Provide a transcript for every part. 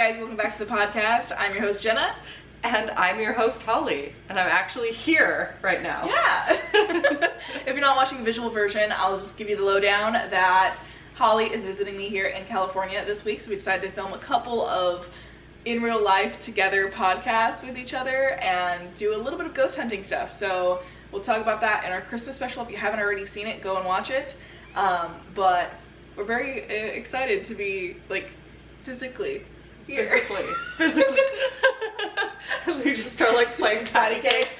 guys, welcome back to the podcast. I'm your host, Jenna. And I'm your host, Holly. And I'm actually here right now. Yeah. If you're not watching the visual version, I'll just give you the lowdown that Holly is visiting me here in California this week. So we decided to film a couple of in real life together podcasts with each other and do a little bit of ghost hunting stuff. So we'll talk about that in our Christmas special. If you haven't already seen it, go and watch it. But we're very excited to be like physically here. Physically. We just start like playing patty cake.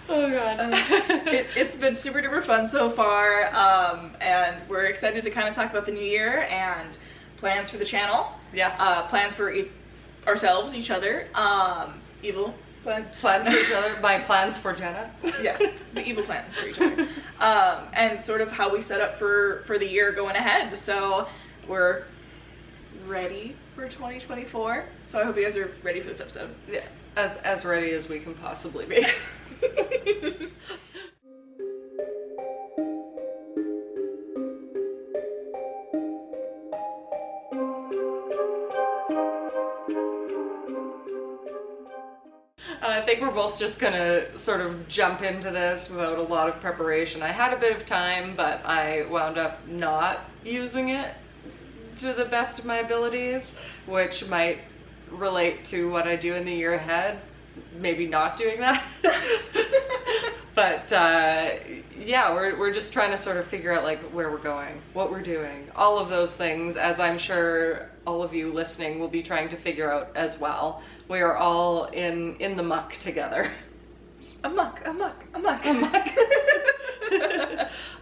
Oh god. It's been super duper fun so far, and we're excited to kind of talk about the new year and plans for the channel. Yes. Plans for ourselves, each other, evil plans. Plans for each other. My plans for Jenna. Yes, the evil plans for each other. And sort of how we set up for the year going ahead. So we're ready for 2024. So I hope you guys are ready for this episode. Yeah, as ready as we can possibly be. I think we're both just gonna sort of jump into this without a lot of preparation. I had a bit of time, but I wound up not using it to the best of my abilities, which might relate to what I do in the year ahead. Maybe not doing that. But yeah, we're just trying to sort of figure out like where we're going, what we're doing, all of those things, as I'm sure all of you listening will be trying to figure out as well. We are all in the muck together. A muck.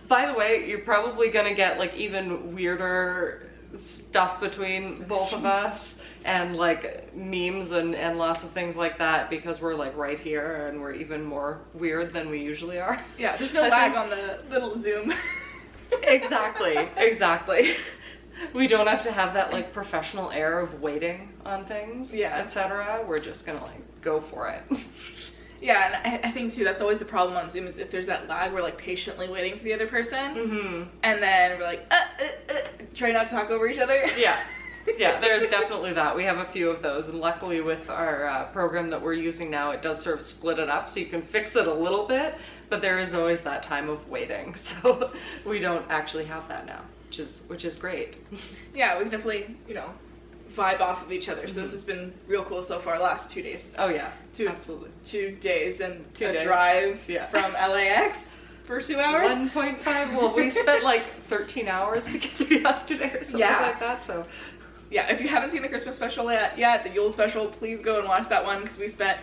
By the way, you're probably gonna get like even weirder stuff between both of us and like memes and lots of things like that because we're like right here and we're even more weird than we usually are. Yeah, there's no lag on the little Zoom. Exactly. We don't have to have that like professional air of waiting on things, yeah, etc. We're just gonna like go for it. Yeah, and I think too that's always the problem on Zoom is if there's that lag, we're like patiently waiting for the other person, mm-hmm. and then we're like try not to talk over each other. Yeah, there's definitely that. We have a few of those, and luckily with our program that we're using now, it does sort of split it up so you can fix it a little bit, but there is always that time of waiting, so we don't actually have that now, which is great. Yeah, we can definitely, vibe off of each other, so this has been real cool so far, last 2 days. Oh yeah, absolutely. 2 days and a drive from LAX for 2 hours. 1.5, well we spent like 13 hours to get through yesterday or something like that, so. Yeah, if you haven't seen the Christmas special yet, the Yule special, please go and watch that one because we spent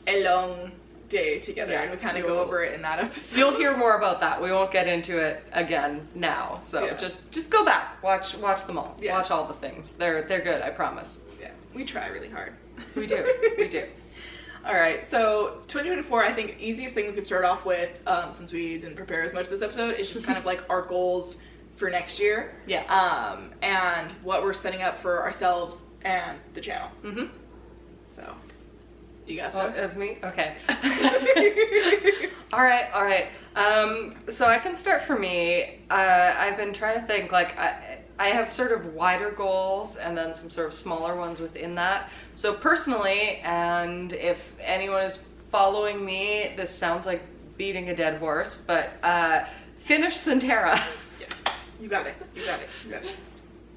a long day together and we kind of go over it in that episode. You'll hear more about that. We won't get into it again now. So just go back, watch them all. Yeah. Watch all the things. They're good, I promise. Yeah, we try really hard. We do. All right, so 2024, I think easiest thing we could start off with, since we didn't prepare as much this episode, is just kind of like our goals for next year. Yeah. And what we're setting up for ourselves and the channel. Mm-hmm. So, you got some? Oh, it's me? Okay. All right. So I can start for me. I've been trying to think, like, I have sort of wider goals and then some sort of smaller ones within that. So personally, and if anyone is following me, this sounds like beating a dead horse, but finish Centera. Yes, you got it.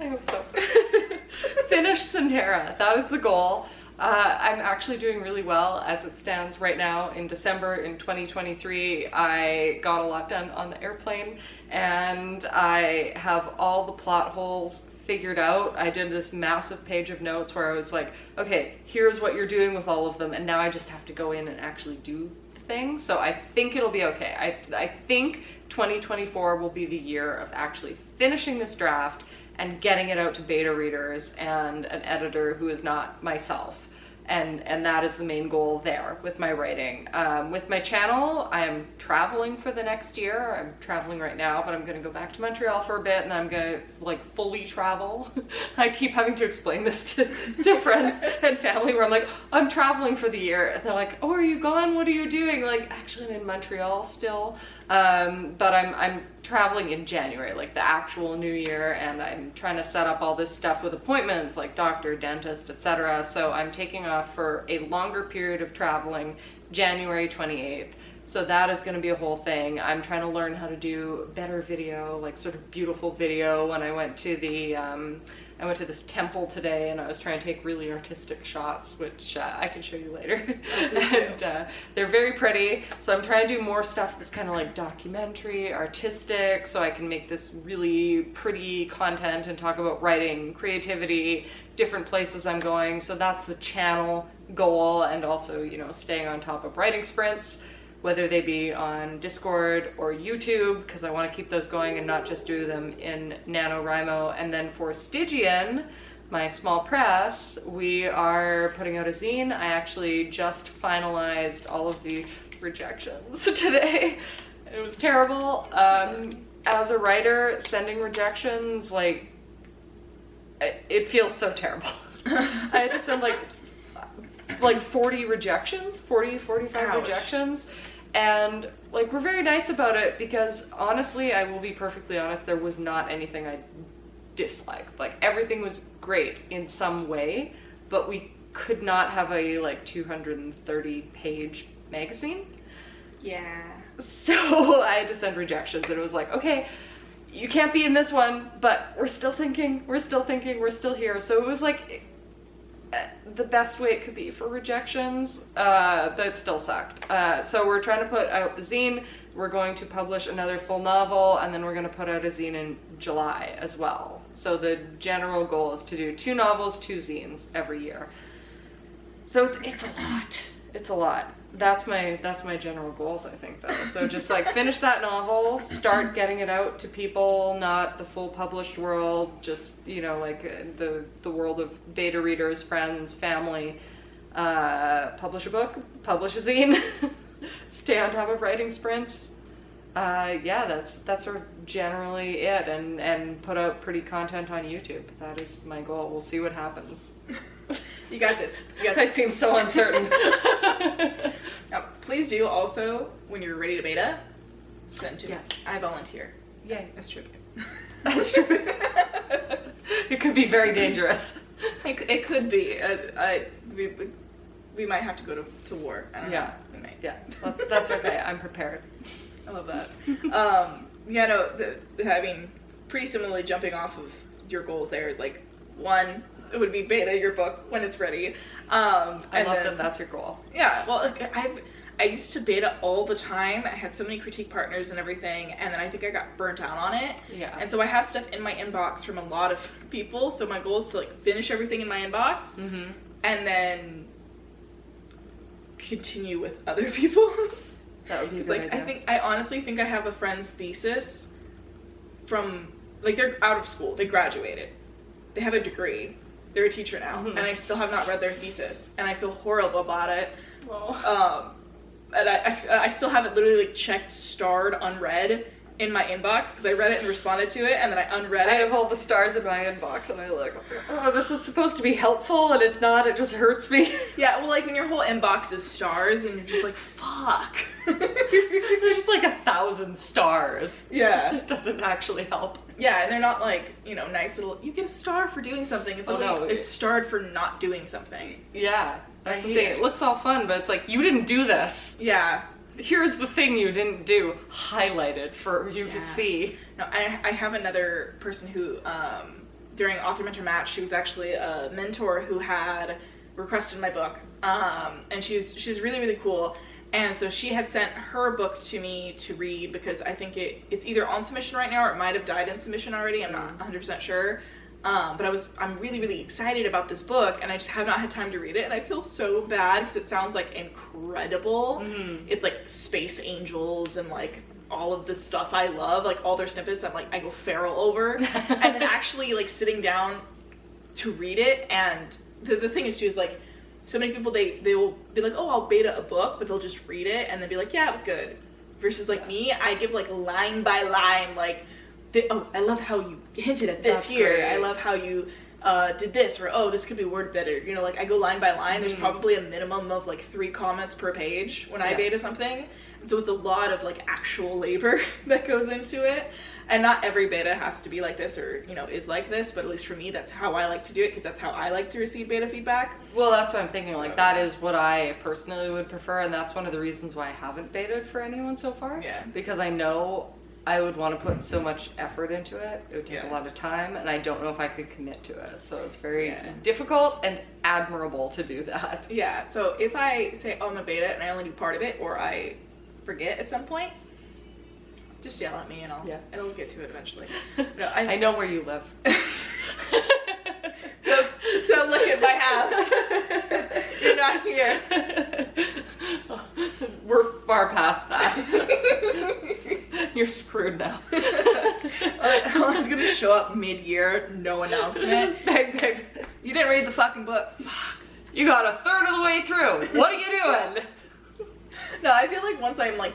I hope so. Finish Centera. That is the goal. I'm actually doing really well as it stands right now. In December in 2023, I got a lot done on the airplane and I have all the plot holes figured out. I did this massive page of notes where I was like, okay, here's what you're doing with all of them, and now I just have to go in and actually do the thing. So I think it'll be okay. I think 2024 will be the year of actually finishing this draft and getting it out to beta readers and an editor who is not myself. And that is the main goal there with my writing. With my channel, I am traveling for the next year. I'm traveling right now, but I'm going to go back to Montreal for a bit, and I'm going to like fully travel. I keep having to explain this to friends and family where I'm like, I'm traveling for the year. And they're like, oh, are you gone? What are you doing? Like, actually, I'm in Montreal still. But I'm traveling in January, like the actual new year, and I'm trying to set up all this stuff with appointments like doctor, dentist, etc. So I'm taking off for a longer period of traveling, January 28th. So that is going to be a whole thing. I'm trying to learn how to do better video, like sort of beautiful video. When I went to this temple today, and I was trying to take really artistic shots, which I can show you later. And they're very pretty. So I'm trying to do more stuff that's kind of like documentary, artistic, so I can make this really pretty content and talk about writing, creativity, different places I'm going. So that's the channel goal, and also, you know, staying on top of writing sprints, whether they be on Discord or YouTube, because I want to keep those going and not just do them in NaNoWriMo. And then for Stygian, my small press, we are putting out a zine. I actually just finalized all of the rejections today. It was terrible. As a writer, sending rejections, like, it feels so terrible. I had to send like 40 rejections, 45 Ouch. rejections. And like, we're very nice about it, because honestly, I will be perfectly honest, there was not anything I disliked. Like, everything was great in some way, but we could not have a like 230 page magazine. Yeah. So I had to send rejections, and it was like, okay, you can't be in this one, but we're still thinking, we're still here. So it was like the best way it could be for rejections, but it still sucked. So we're trying to put out the zine. We're going to publish another full novel, and then we're going to put out a zine in July as well. So the general goal is to do 2 novels, 2 zines every year. So it's a lot. It's a lot. That's my general goals, I think, though. So just like finish that novel, start getting it out to people, not the full published world, just, you know, like the world of beta readers, friends, family. Publish a book, publish a zine, stay on top of writing sprints. Yeah, that's sort of generally it, and put out pretty content on YouTube. That is my goal. We'll see what happens. You got this. I seem so uncertain. Now, please do also, when you're ready to beta, send to Yes. me. I volunteer. Yay. That's true. That's true. It could be very dangerous. It could be. We might have to go to war. I don't know. We might. Yeah, that's okay. I'm prepared. I love that. Yeah, no, I mean, pretty similarly, jumping off of your goals there is like, one, it would be beta your book when it's ready. I love that that's your goal. Yeah, well, like, I used to beta all the time. I had so many critique partners and everything, and then I think I got burnt out on it. Yeah. And so I have stuff in my inbox from a lot of people, so my goal is to like finish everything in my inbox, and then continue with other people's. That would be a good like, idea. I honestly think I have a friend's thesis from, like, they're out of school, they graduated, they have a degree, they're a teacher now, and I still have not read their thesis, and I feel horrible about it. And I still have it literally like checked, starred, unread in my inbox, because I read it and responded to it, and then I unread it. I have all the stars in my inbox, and I'm like, oh, this was supposed to be helpful, and it's not. It just hurts me. Yeah, well, like when your whole inbox is stars, and you're just like, fuck. There's just like 1,000 stars. Yeah. It doesn't actually help. Yeah, and they're not like, you know, nice little, you get a star for doing something. It's it's starred for not doing something. Yeah, that's the thing. It looks all fun, but it's like, you didn't do this. Yeah. Here's the thing you didn't do, highlighted for you to see. No, I have another person who, during Author Mentor Match, she was actually a mentor who had requested my book, and she's really, really cool. And so she had sent her book to me to read, because I think it's either on submission right now, or it might have died in submission already. I'm not 100% sure. But I'm really, really excited about this book, and I just have not had time to read it, and I feel so bad, because it sounds like incredible. It's like space angels and like all of this stuff I love, like all their snippets, I go feral over. And then actually like sitting down to read it, and the thing is too, is like, so many people, they will be like, oh, I'll beta a book, but they'll just read it and then be like, yeah, it was good. Versus like me, I give like line by line, like, oh, I love how you hinted at this. That's here. Great. I love how you did this, or oh, this could be worded better. You know, like I go line by line. There's probably a minimum of like 3 comments per page when I beta something. And so it's a lot of like actual labor that goes into it. And not every beta has to be like this or, you know, is like this, but at least for me, that's how I like to do it, because that's how I like to receive beta feedback. Well, that's what I'm thinking. Like, that is what I personally would prefer, and that's one of the reasons why I haven't betaed for anyone so far. Yeah. Because I know I would want to put so much effort into it. It would take a lot of time, and I don't know if I could commit to it. So it's very difficult and admirable to do that. Yeah. So if I say, oh, I'm a beta and I only do part of it, or I forget at some point, just yell at me and I'll get to it eventually. No, I know where you live. Don't look at my house. You're not here. We're far past that. You're screwed now. I was gonna show up mid-year, no announcement. Babe. You didn't read the fucking book. Fuck. You got a third of the way through. What are you doing? No, I feel like once I'm like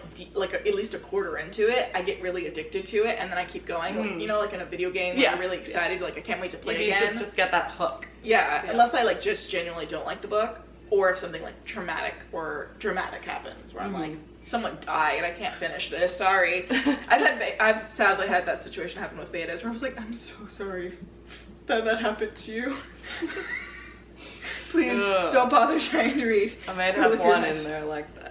at least a quarter into it, I get really addicted to it, and then I keep going. Like, you know, like in a video game, when you're really excited, like I can't wait to play again. Just get that hook. Yeah, unless I like just genuinely don't like the book, or if something like traumatic happens, where I'm like, someone died, I can't finish this. Sorry. I've sadly had that situation happen with betas, where I was like, I'm so sorry that happened to you. Please don't bother trying to read. I might have one in there like that.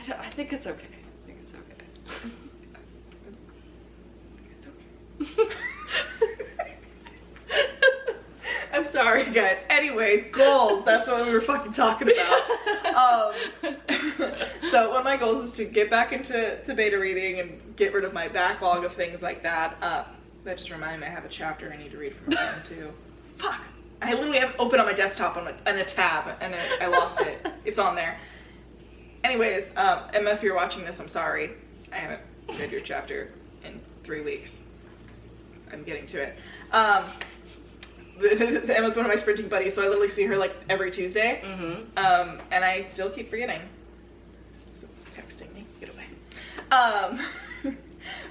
I think it's okay. It's okay. I'm sorry, guys. Anyways, goals. That's what we were fucking talking about. So one of my goals is to get back into beta reading and get rid of my backlog of things like that. That just reminded me I have a chapter I need to read from my phone too. Fuck. I literally have it open on my desktop on a tab, and I lost it. It's on there. Anyways, Emma, if you're watching this, I'm sorry. I haven't read your chapter in 3 weeks. I'm getting to it. Emma's one of my sprinting buddies, so I literally see her like every Tuesday. And I still keep forgetting. Someone's texting me. Get away.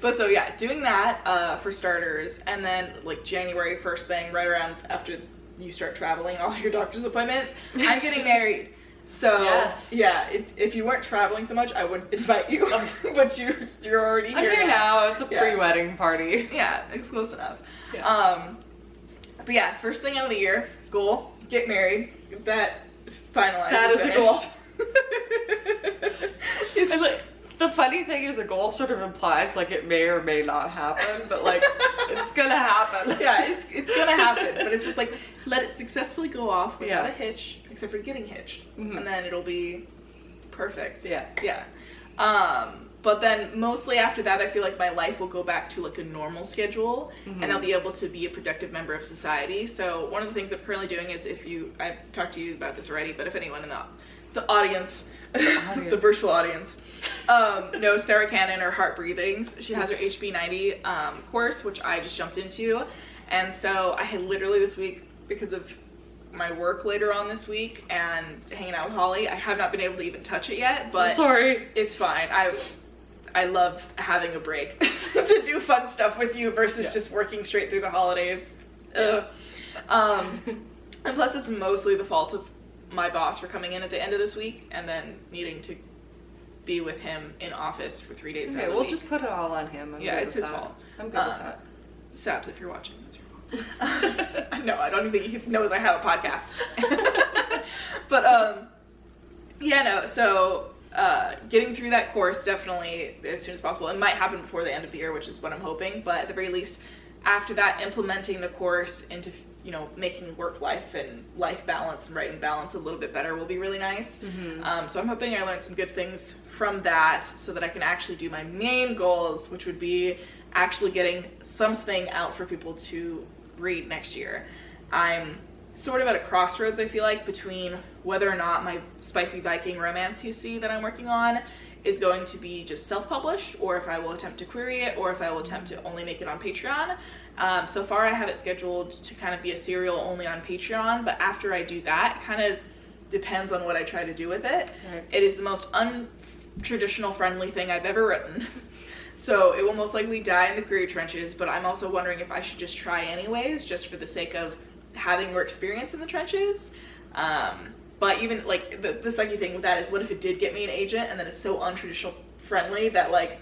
But so yeah, doing that for starters, and then like January 1st thing, right around after you start traveling, all your doctor's appointment, I'm getting married. So yeah, if you weren't traveling so much, I would invite you, but you're already here. I'm here now. It's a pre-wedding party. Yeah, it's close enough. Yeah. But yeah, first thing out of the year, goal, get married. Get that finalized. That is a goal. And like, the funny thing is, a goal sort of implies like it may or may not happen, but like it's gonna happen. Yeah, it's gonna happen, but it's just like let it successfully go off without a hitch, except for getting hitched, and then it'll be perfect. Yeah. But then mostly after that, I feel like my life will go back to like a normal schedule, and I'll be able to be a productive member of society. So one of the things I'm currently doing is, I've talked to you about this already, but if anyone in the audience, the virtual audience, knows Sarah Cannon or Heart Breathings, she has her HB90 course, which I just jumped into. And so I had literally this week, because of my work later on this week and hanging out with Holly, I have not been able to even touch it yet, but sorry, it's fine. I love having a break to do fun stuff with you versus just working straight through the holidays. And plus it's mostly the fault of my boss for coming in at the end of this week and then needing to be with him in office for 3 days. Okay, we'll just put it all on him. It's his fault. I'm good with that. Sabs, if you're watching, that's your fault. No, I don't even think he knows I have a podcast. But so getting through that course definitely as soon as possible. It might happen before the end of the year, which is what I'm hoping, but at the very least after that, implementing the course into making work life and life balance and writing balance a little bit better will be really nice. So I'm hoping I learned some good things from that so that I can actually do my main goals, which would be actually getting something out for people to read next year. I'm sort of at a crossroads, I feel like, between whether or not my spicy Viking romance you see that I'm working on is going to be just self-published, or if I will attempt to query it, or if I will attempt to only make it on Patreon. So far I have it scheduled to kind of be a serial only on Patreon, but after I do that, it kind of depends on what I try to do with it. Right. It is the most untraditional friendly thing I've ever written. So it will most likely die in the career trenches, but I'm also wondering if I should just try anyways, just for the sake of having more experience in the trenches. But even like the sucky thing with that is, what if it did get me an agent and then it's so untraditional friendly that like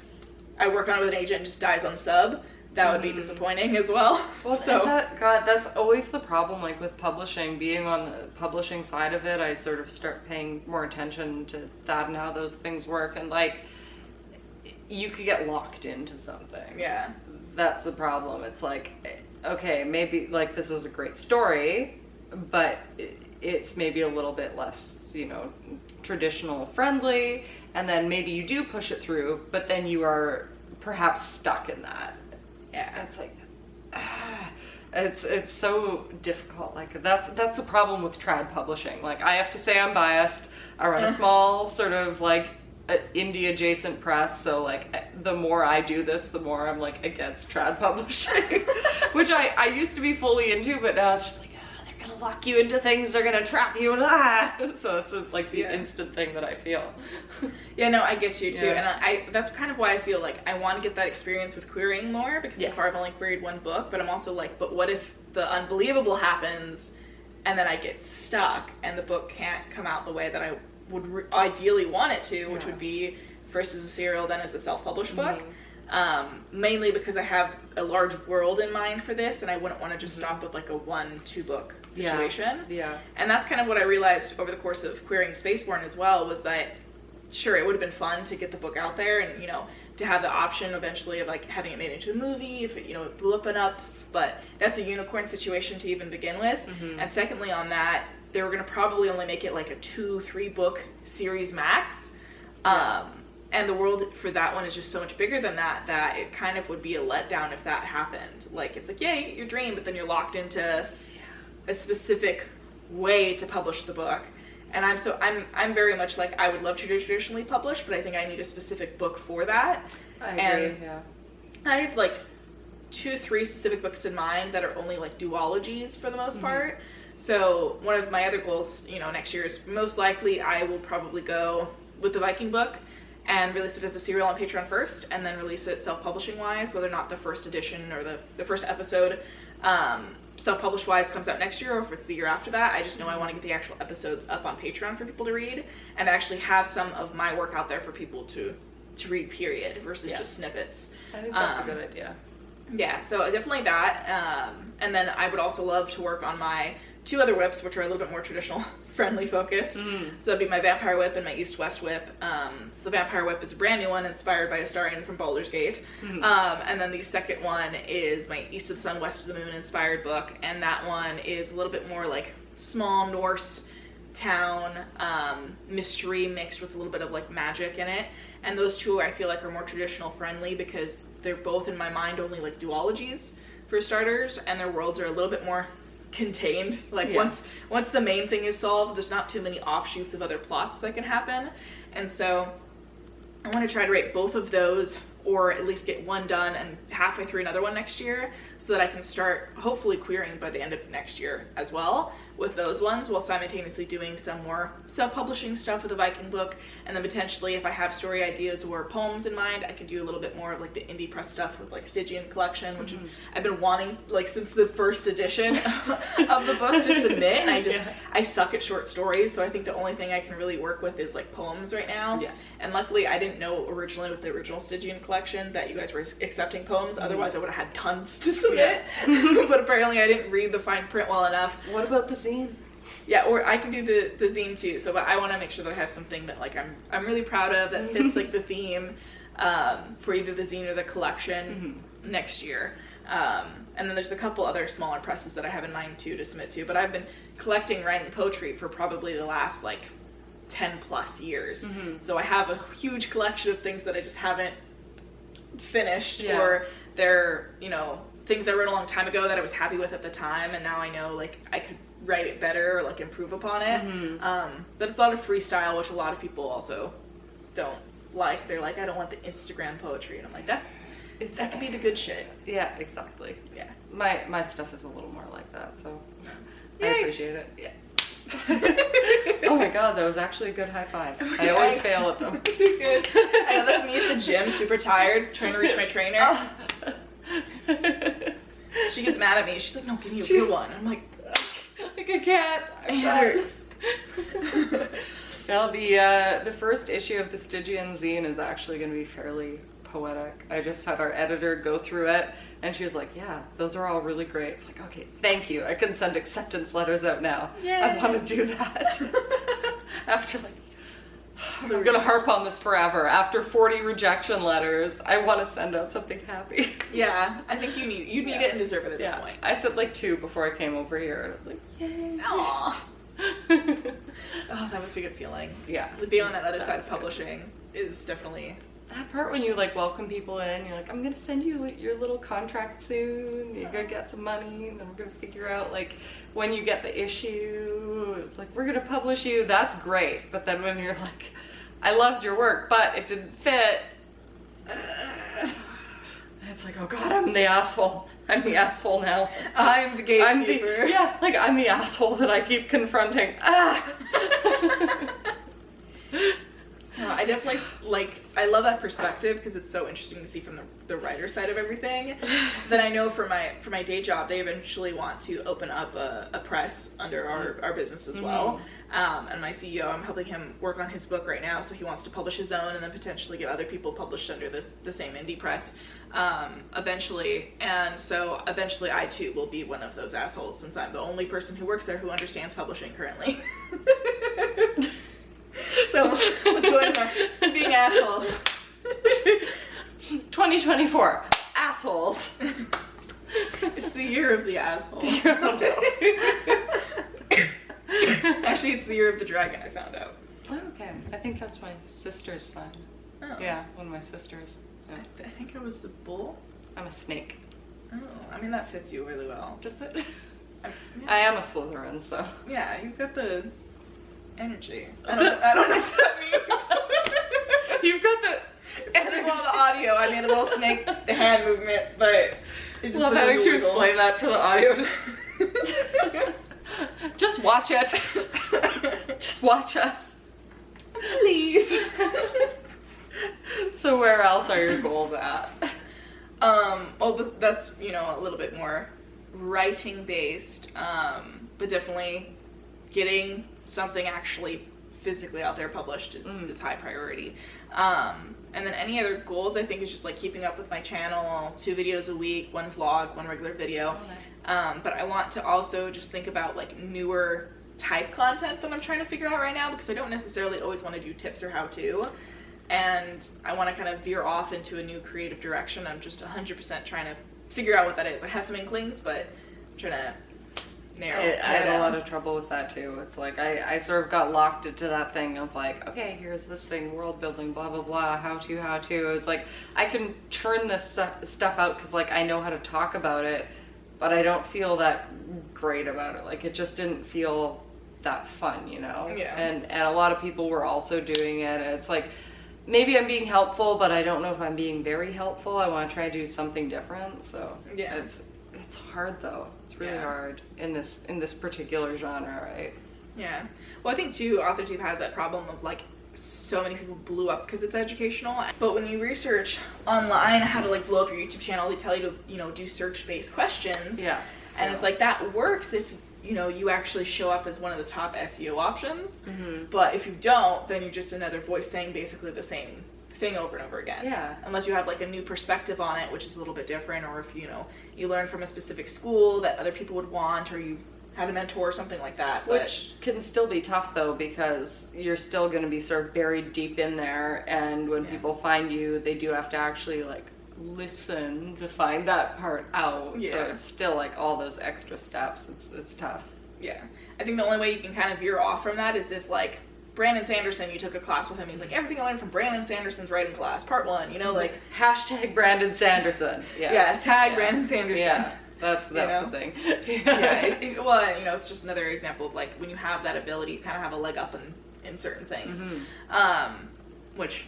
I work on it with an agent and just dies on sub? That would be disappointing as well. Well, so that's always the problem, like with publishing, being on the publishing side of it, I sort of start paying more attention to that and how those things work, and like, you could get locked into something. Yeah. That's the problem. It's like, okay, maybe like this is a great story, but it's maybe a little bit less, you know, traditional friendly, and then maybe you do push it through, but then you are perhaps stuck in that. Yeah. It's like, it's so difficult. Like that's the problem with trad publishing. Like, I have to say I'm biased. I run a small sort of like indie adjacent press, so like the more I do this, the more I'm like against trad publishing, which I used to be fully into, but now it's just like, they're gonna lock you into things, they're gonna trap you, and so it's like the instant thing that I feel. Yeah, no, I get you too, and I that's kind of why I feel like I want to get that experience with querying more, because so far I've only queried one book, but I'm also like, but what if the unbelievable happens and then I get stuck and the book can't come out the way that I would ideally want it to, which would be first as a serial, then as a self-published book. Mainly because I have a large world in mind for this, and I wouldn't want to just stop with like a 1-2 book situation. Yeah. And that's kind of what I realized over the course of querying Spaceborne as well, was that sure, it would have been fun to get the book out there and, you know, to have the option eventually of like having it made into a movie if it, you know, it blew up enough, but that's a unicorn situation to even begin with. And secondly on that, they were going to probably only make it like a 2-3 book series max. And the world for that one is just so much bigger than that it kind of would be a letdown if that happened. Like, it's like, yeah, you get your dream, but then you're locked into a specific way to publish the book. And I'm very much like, I would love to traditionally publish, but I think I need a specific book for that. I agree, yeah. I have like 2-3 specific books in mind that are only like duologies for the most part. So one of my other goals, you know, next year is most likely I will probably go with the Viking book and release it as a serial on Patreon first, and then release it self-publishing wise, whether or not the first edition or the first episode self-published wise comes out next year, or if it's the year after that. I just know I want to get the actual episodes up on Patreon for people to read, and actually have some of my work out there for people to read, period, versus just snippets. I think that's a good idea. Yeah, so definitely that. And then I would also love to work on my 2 other whips, which are a little bit more traditional friendly focused. So that'd be my Vampire Whip and my East-West Whip. So the Vampire Whip is a brand new one inspired by Astarion from Baldur's Gate. And then the second one is my East of the Sun, West of the Moon inspired book, and that one is a little bit more like small Norse town mystery mixed with a little bit of like magic in it. And those 2 I feel like are more traditional friendly because they're both in my mind only like duologies for starters, and their worlds are a little bit more contained. Like once the main thing is solved, there's not too many offshoots of other plots that can happen. And so I want to try to write both of those, or at least get one done and halfway through another one next year, so that I can start hopefully querying by the end of next year as well with those ones, while simultaneously doing some more self-publishing stuff with the Viking book. And then potentially, if I have story ideas or poems in mind, I could do a little bit more of like the indie press stuff with like Stygian collection, which I've been wanting like since the first edition of the book to submit, and I suck at short stories, so I think the only thing I can really work with is like poems right now. And luckily I didn't know originally with the original Stygian collection that you guys were accepting poems, otherwise I would have had tons to submit. But apparently I didn't read the fine print well enough. What about the zine? Yeah, or I can do the zine too. So, but I want to make sure that I have something that like I'm really proud of, that fits like the theme for either the zine or the collection next year. And then there's a couple other smaller presses that I have in mind too to submit to. But I've been collecting writing poetry for probably the last like 10 plus years. So I have a huge collection of things that I just haven't finished, or they're, you know, things I wrote a long time ago that I was happy with at the time, and now I know like I could write it better or like improve upon it. But it's a lot of freestyle, which a lot of people also don't like. They're like, I don't want the Instagram poetry, and I'm like, that could be the good shit. Yeah, exactly. Yeah, my stuff is a little more like that, so I appreciate it. Oh my god, that was actually a good high five. I always fail at them. Too good. I know, that's me at the gym, super tired, trying to reach my trainer. She gets mad at me. She's like, no, give me a good one. I'm like I can't. It hurts. Now, the first issue of the Stygian zine is actually going to be fairly poetic. I just had our editor go through it, and she was like, yeah, those are all really great. I'm like, okay, thank you. I can send acceptance letters out now. Yay. I want to do that. After, like, I'm going to harp on this forever. After 40 rejection letters, I want to send out something happy. Yeah, I think you need it and deserve it at this point. I sent like 2 before I came over here, and I was like, yay. Aww. Oh, that must be a good feeling. Yeah. Being on that other side of publishing is definitely... That part when you like welcome people in, you're like, I'm gonna send you your little contract soon, you're gonna get some money, and then we're gonna figure out like when you get the issue, it's like, we're gonna publish you, that's great. But then when you're like, I loved your work, but it didn't fit, it's like, oh god, I'm the asshole. I'm the asshole now. I'm the gatekeeper. I'm the asshole that I keep confronting. I definitely I love that perspective because it's so interesting to see from the writer side of everything. Then I know for my day job, they eventually want to open up a press under our business as well. And my CEO, I'm helping him work on his book right now, so he wants to publish his own and then potentially get other people published under the same indie press eventually. And so eventually I too will be one of those assholes, since I'm the only person who works there who understands publishing currently. So we'll join being assholes. 2024, assholes. It's the year of the asshole. Actually, it's the year of the dragon, I found out. Oh, okay. I think that's my sister's sign. Oh. Yeah, one of my sisters. Yeah. I think it was a bull. I'm a snake. Oh, I mean, that fits you really well. Does it? Yeah. I am a Slytherin, so. Yeah, you've got the energy. I don't know what that means. You've got the energy. Well, the audio, I made a little snake hand movement, but it just love having to explain that for the audio. Just watch it. Just watch us. Please. So where else are your goals at? Well, that's, a little bit more writing based, but definitely getting something actually physically out there published is high priority. And then any other goals, I think, is just like keeping up with my channel, 2 videos a week, 1 vlog, 1 regular video. Oh, nice. But I want to also just think about like newer type content that I'm trying to figure out right now, because I don't necessarily always want to do tips or how to. And I want to kind of veer off into a new creative direction. I'm just 100% trying to figure out what that is. I have some inklings, but I'm trying to narrow. I had a lot of trouble with that too. It's like I sort of got locked into that thing of like, okay, here's this thing, world building, blah blah blah, how to. It's like I can churn this stuff out because like I know how to talk about it, but I don't feel that great about it. Like it just didn't feel that fun, Yeah. And a lot of people were also doing it. It's like maybe I'm being helpful, but I don't know if I'm being very helpful. I want to try to do something different. So yeah, it's hard though. It's really hard in this particular genre, right? Yeah. Well, I think too, AuthorTube has that problem of like so many people blew up because it's educational. But when you research online how to like blow up your YouTube channel, they tell you to do search-based questions. Yeah. And it's like that works if you actually show up as one of the top SEO options. Mm-hmm. But if you don't, then you're just another voice saying basically the same thing over and over again. Yeah. Unless you have like a new perspective on it, which is a little bit different, or if you learn from a specific school that other people would want, or you had a mentor or something like that. Which can still be tough though, because you're still going to be sort of buried deep in there, and when people find you, they do have to actually like listen to find that part out. Yeah. So it's still like all those extra steps. It's tough. Yeah. I think the only way you can kind of veer off from that is if like Brandon Sanderson, you took a class with him, he's like, everything I learned from Brandon Sanderson's writing class, part 1, like hashtag Brandon Sanderson. Yeah, tag Brandon Sanderson. Yeah, that's the thing. Well, it's just another example of like when you have that ability, you kind of have a leg up in certain things, which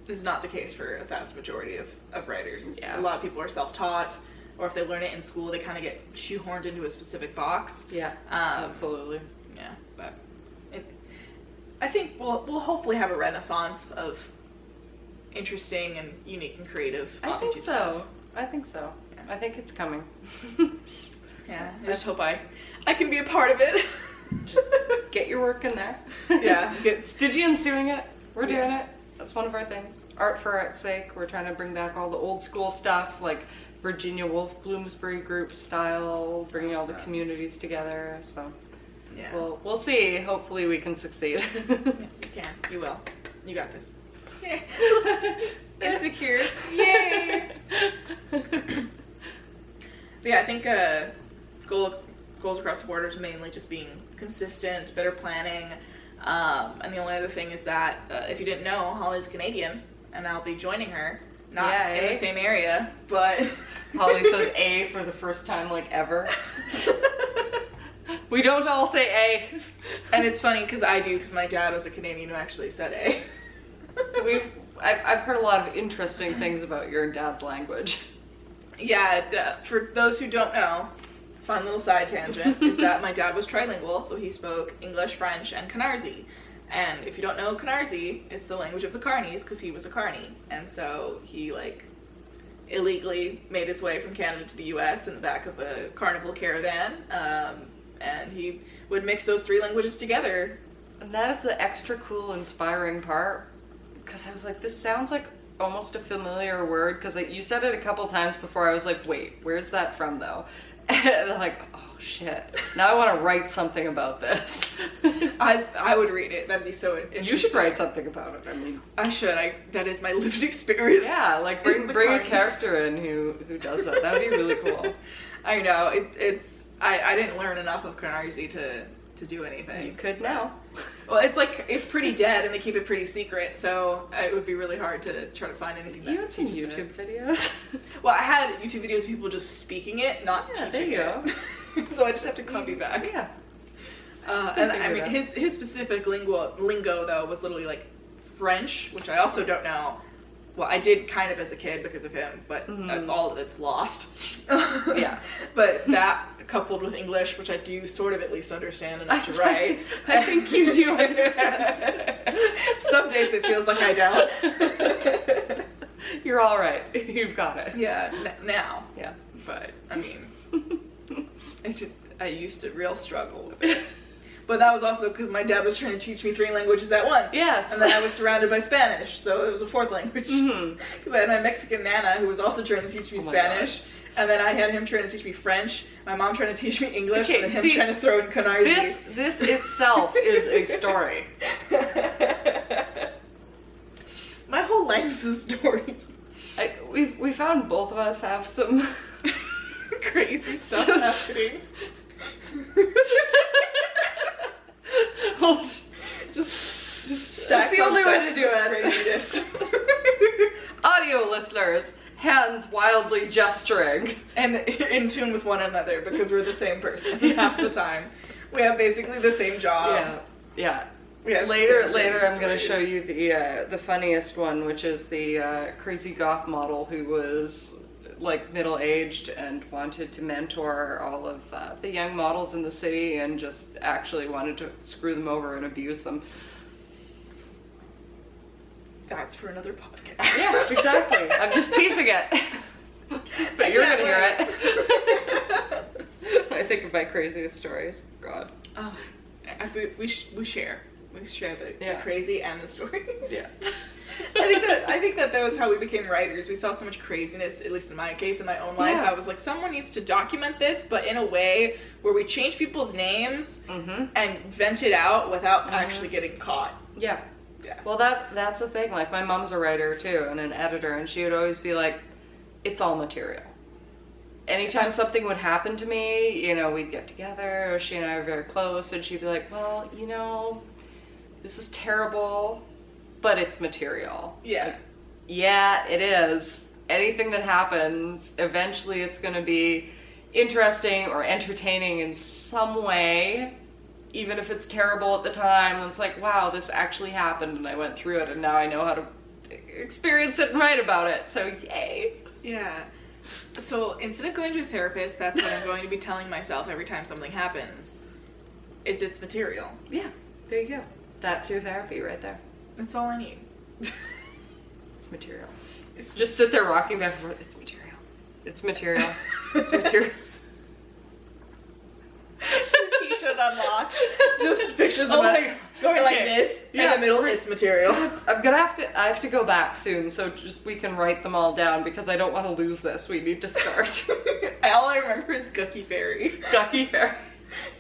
is not the case for a vast majority of writers. A lot of people are self-taught, or if they learn it in school, they kind of get shoehorned into a specific box. Yeah, absolutely. Yeah, but I think we'll hopefully have a renaissance of interesting and unique and creative. I think so. Stuff. I think so. Yeah. I think it's coming. Yeah, I just hope I can be a part of it. Just get your work in there. Yeah. Stygian's doing it. We're doing it. That's one of our things. Art for art's sake. We're trying to bring back all the old school stuff, like Virginia Woolf Bloomsbury group style, bringing all the communities together. So yeah, we'll see. Hopefully we can succeed. Yeah, you can. You will. You got this. Yeah. Insecure. Yay. But yeah, I think goals across the board is mainly just being consistent, better planning. And the only other thing is that if you didn't know, Holly's Canadian, and I'll be joining her. Not in the same area, but Holly says A for the first time like ever. We don't all say A. And it's funny because I do, because my dad was a Canadian who actually said A. I've heard a lot of interesting things about your dad's language. Yeah, for those who don't know, fun little side tangent is that my dad was trilingual, so he spoke English, French, and Canarsie. And if you don't know Canarsie, it's the language of the Carnies, because he was a Carney. And so he, like, illegally made his way from Canada to the U.S. in the back of a carnival caravan. And he would mix those three languages together. And that is the extra cool, inspiring part. Because I was like, this sounds like almost a familiar word. Because you said it a couple times before. I was like, wait, where's that from, though? And I'm like, oh, shit. Now I want to write something about this. I would read it. That'd be so interesting. You should write something about it. I mean, I should. That is my lived experience. Yeah, like bring a character in who does that. That would be really cool. I know. I didn't learn enough of Canarsie to do anything. You could now. Well, it's pretty dead, and they keep it pretty secret, so it would be really hard to try to find anything. You had some YouTube videos. Well, I had YouTube videos of people just speaking it, not teaching it. So I just have to copy back. Yeah. And I mean, his specific lingo though was literally like French, which I also don't know. Well, I did kind of as a kid because of him, but all of it's lost. Yeah. But that coupled with English, which I do sort of at least understand enough to write. I think you do understand. Some days it feels like I don't. You're all right. You've got it. Yeah, now. Yeah. But, I mean, I used to real struggle with it. But that was also because my dad was trying to teach me 3 languages at once. Yes. And then I was surrounded by Spanish, so it was a 4th language. Because I had my Mexican Nana who was also trying to teach me Spanish. And then I had him trying to teach me French, my mom trying to teach me English, and then him trying to throw in Canarsie. This itself is a story. My whole life's a story. We found both of us have some crazy stuff happening. Well, just that's the only way to do it. Audio listeners, hands wildly gesturing. And in tune with one another because we're the same person half the time. We have basically the same job. Yeah. Later I'm going to show you the funniest one, which is the crazy goth model who was like middle-aged and wanted to mentor all of the young models in the city and just actually wanted to screw them over and abuse them. That's for another podcast. Yes, exactly. I'm just teasing it. But you're going to hear it. I think of my craziest stories. God. Oh, we share. We share the crazy and the stories. Yeah. I think that was how we became writers. We saw so much craziness, at least in my case, in my own life. I was like, someone needs to document this, but in a way where we change people's names and vent it out without actually getting caught. Yeah. Well, that's the thing. Like, my mom's a writer too and an editor, and she would always be like, it's all material. Anytime something would happen to me, we'd get together, she and I were very close, and she'd be like, well, this is terrible, but it's material. Yeah. Like, yeah, it is. Anything that happens, eventually it's going to be interesting or entertaining in some way, even if it's terrible at the time. It's like, wow, this actually happened, and I went through it, and now I know how to experience it and write about it, so yay. Yeah. So instead of going to a therapist, that's what I'm going to be telling myself every time something happens, is it's material. Yeah, there you go. That's your therapy right there. That's all I need. It's material. It's just sit there rocking back and forth. It's material. It's material. It's material. T-shirt unlocked. Just pictures of us going like this. Yeah, in the middle, it's material. I have to go back soon, so just we can write them all down because I don't want to lose this. We need to start. All I remember is Gucky Fairy. Gucky Fairy.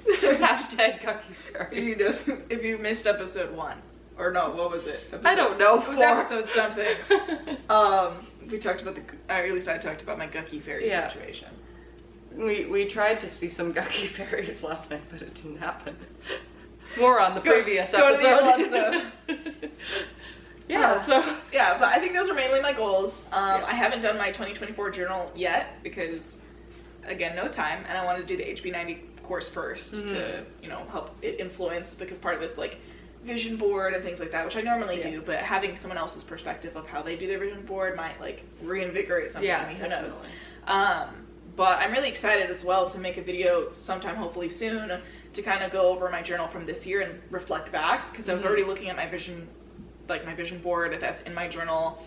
Hashtag Gucky Fairy. So you know, if you missed episode 1. Or no, what was it? I don't know. It was episode something. We talked about or at least I talked about my Gucky Fairy situation. We tried to see some Gucky Fairies last night, but it didn't happen. More on the previous episode. Go to the old episode. Yeah, but I think those were mainly my goals. I haven't done my 2024 journal yet because, again, no time, and I want to do the HB90 course first to, help it influence, because part of it's like vision board and things like that, which I normally do, but having someone else's perspective of how they do their vision board might like reinvigorate something in me. Who knows? But I'm really excited as well to make a video sometime, hopefully soon, to kind of go over my journal from this year and reflect back, because I was already looking at my vision board that's in my journal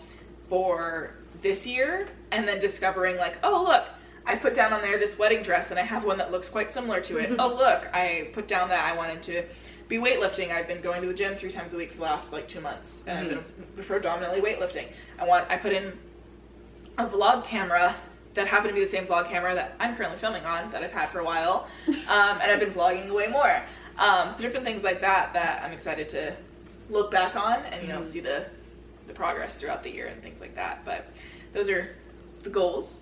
for this year, and then discovering like, oh look, I put down on there this wedding dress and I have one that looks quite similar to it. Oh look, I put down that I wanted to be weightlifting. I've been going to the gym 3 times a week for the last like 2 months, and I've been predominantly weightlifting. I put in a vlog camera that happened to be the same vlog camera that I'm currently filming on, that I've had for a while, and I've been vlogging way more. So different things like that I'm excited to look back on and see the progress throughout the year and things like that. But those are the goals.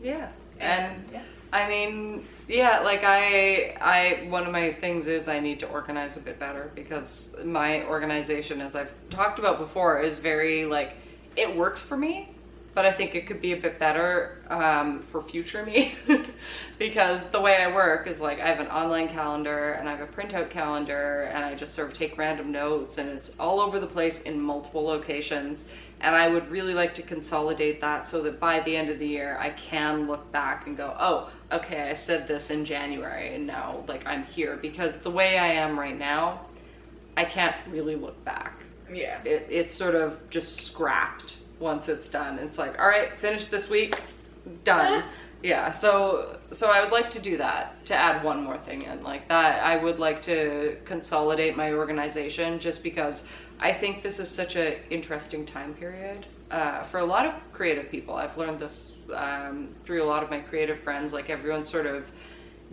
Yeah. And I mean, like I one of my things is I need to organize a bit better, because my organization, as I've talked about before, is very like, it works for me, but I think it could be a bit better for future me, because the way I work is like I have an online calendar and I have a printout calendar, and I just sort of take random notes, and it's all over the place in multiple locations. And I would really like to consolidate that so that by the end of the year, I can look back and go, oh, okay, I said this in January, and now like I'm here. Because the way I am right now, I can't really look back. Yeah. It's sort of just scrapped once it's done. It's like, all right, finished this week, done. Yeah, so I would like to do that, to add one more thing in like that. I would like to consolidate my organization, just because I think this is such an interesting time period for a lot of creative people. I've learned this through a lot of my creative friends. Like, everyone's sort of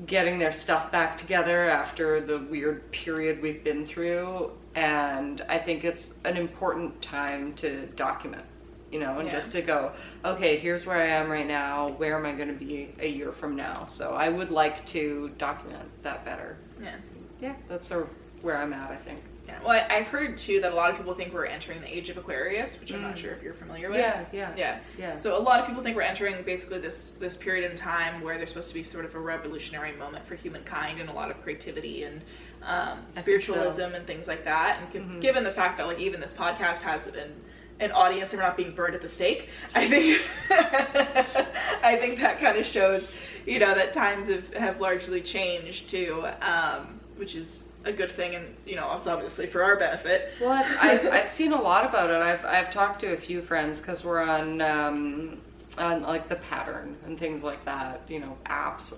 getting their stuff back together after the weird period we've been through, and I think it's an important time to document. And just to go, okay, here's where I am right now, where am I going to be a year from now? So I would like to document that better. Yeah, that's sort of where I'm at, I think. Yeah, well, I've heard too that a lot of people think we're entering the age of Aquarius, which I'm not sure if you're familiar with. Yeah. So a lot of people think we're entering basically this period in time where there's supposed to be sort of a revolutionary moment for humankind, and a lot of creativity and spiritualism and things like that. And given the fact that like even this podcast has an audience and we're not being burned at the stake, I think I think that kind of shows, that times have largely changed too, which is a good thing, and also obviously for our benefit. Well, I've seen a lot about it. I've talked to a few friends, because we're on like the Pattern and things like that, apps.